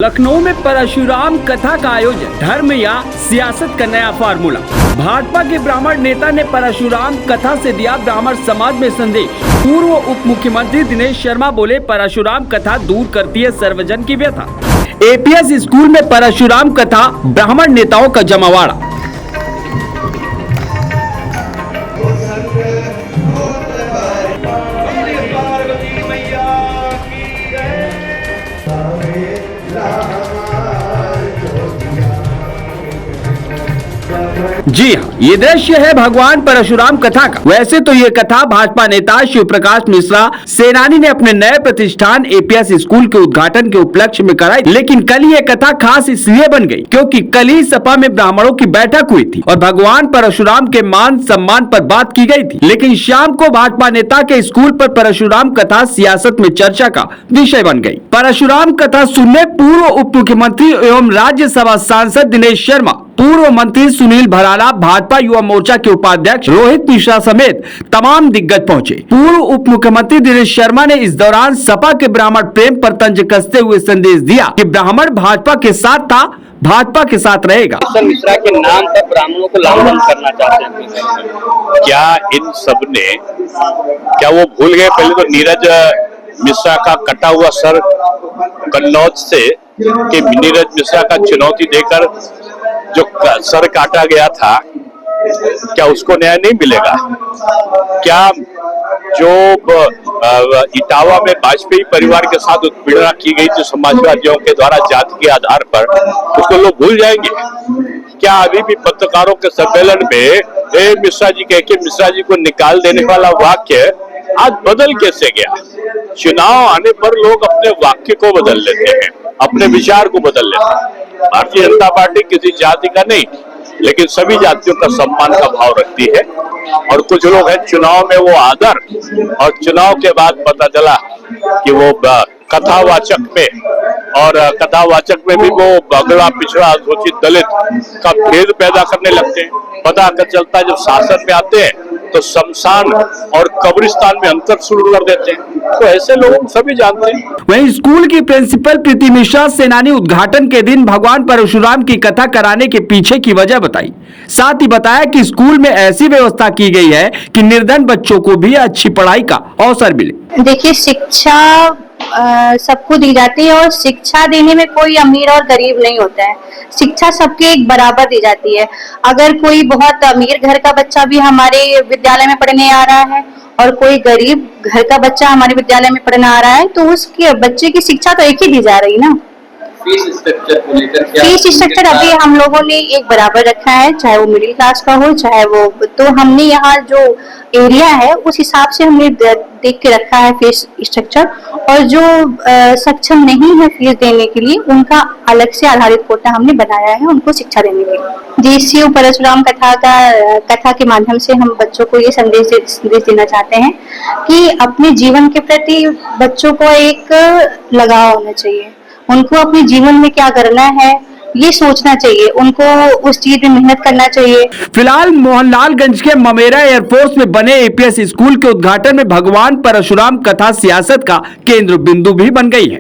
लखनऊ में परशुराम कथा का आयोजन, धर्म या सियासत का नया फार्मूला। भाजपा के ब्राह्मण नेता ने परशुराम कथा से दिया ब्राह्मण समाज में संदेश। पूर्व उप मुख्यमंत्री दिनेश शर्मा बोले, परशुराम कथा दूर करती है सर्वजन की व्यथा। एपीएस स्कूल में परशुराम कथा, ब्राह्मण नेताओं का जमावाड़ा। जी हाँ, ये दृश्य है भगवान परशुराम कथा का। वैसे तो ये कथा भाजपा नेता शिव प्रकाश मिश्रा सेनानी ने अपने नए प्रतिष्ठान एपीएस स्कूल के उद्घाटन के उपलक्ष्य में कराई, लेकिन कल ये कथा खास इसलिए बन गई क्योंकि कल ही सपा में ब्राह्मणों की बैठक हुई थी और भगवान परशुराम के मान सम्मान पर बात की गई थी। लेकिन शाम को भाजपा नेता के स्कूल पर परशुराम कथा सियासत में चर्चा का विषय बन गई। परशुराम कथा सुनने पूर्व उप मुख्यमंत्री एवं राज्यसभा सांसद दिनेश शर्मा, पूर्व मंत्री सुनील भराला, भाजपा युवा मोर्चा के उपाध्यक्ष रोहित मिश्रा समेत तमाम दिग्गज पहुंचे। पूर्व उप मुख्यमंत्री दिनेश शर्मा ने इस दौरान सपा के ब्राह्मण प्रेम पर तंज कसते हुए संदेश दिया कि ब्राह्मण भाजपा के साथ था, भाजपा के साथ रहेगा। मिश्रा के नाम पर ब्राह्मणों को लामबंद करना चाहते हैं। क्या इन सब ने, क्या वो भूल गए? पहले तो नीरज मिश्रा का कटा हुआ सर कन्नौज से कि नीरज मिश्रा का चुनौती देकर जो सर काटा गया था, क्या उसको न्याय नहीं मिलेगा? क्या जो इटावा में वाजपेयी परिवार के साथ उत्पीड़ना की गई थी समाजवादियों के द्वारा जाति के आधार पर, उसको लोग भूल जाएंगे? क्या अभी भी पत्रकारों के सम्मेलन में मिश्रा जी कह के मिश्रा जी को निकाल देने वाला वाक्य आज बदल कैसे गया? चुनाव आने पर लोग अपने वाक्य को बदल लेते हैं, अपने विचार को बदल लेते हैं। भारतीय जनता पार्टी किसी जाति का नहीं, लेकिन सभी जातियों का सम्मान का भाव रखती है। और कुछ लोग हैं चुनाव में वो आदर, और चुनाव के बाद पता चला कि वो कथावाचक में, और कथावाचक में भी वो अगला पिछड़ा अनुसूचित दलित का भेद पैदा करने लगते हैं। पता चलता है जब शासन में आते हैं तो शमशान और कब्रिस्तान में अंतर शुरू कर देते हैं। तो ऐसे लोग सभी जानते हैं। वहीं स्कूल की प्रिंसिपल प्रीति मिश्रा सेनानी उद्घाटन के दिन भगवान परशुराम की कथा कराने के पीछे की वजह बताई। साथ ही बताया कि स्कूल में ऐसी व्यवस्था की गई है कि निर्धन बच्चों को भी अच्छी पढ़ाई का अवसर मिले। देखिए, शिक्षा सबको दी जाती है और शिक्षा देने में कोई अमीर और गरीब नहीं होता है। शिक्षा सबके एक बराबर दी जाती है। अगर कोई बहुत अमीर घर का बच्चा भी हमारे विद्यालय में पढ़ने आ रहा है और कोई गरीब घर का बच्चा हमारे विद्यालय में पढ़ने आ रहा है, तो उसके बच्चे की शिक्षा तो एक ही दी जा रही ना। फीस स्ट्रक्चर को लेकर क्या? फीस स्ट्रक्चर अभी हम लोगों ने एक बराबर रखा है, चाहे वो मिडिल क्लास का हो चाहे वो, तो हमने यहाँ जो एरिया है उस हिसाब से हमने देख के रखा है फीस स्ट्रक्चर। और जो सक्षम नहीं है फीस देने के लिए, उनका अलग से आधारित कोटा हमने बनाया है उनको शिक्षा देने के लिए। जी, शिव परशुराम कथा के माध्यम से हम बच्चों को ये संदेश देना चाहते हैं कि अपने जीवन के प्रति बच्चों को एक लगाव होना चाहिए। उनको अपने जीवन में क्या करना है ये सोचना चाहिए, उनको उस चीज में मेहनत करना चाहिए। फिलहाल मोहनलालगंज के ममेरा एयरफोर्स में बने एपीएस स्कूल के उद्घाटन में भगवान परशुराम कथा सियासत का केंद्र बिंदु भी बन गई है।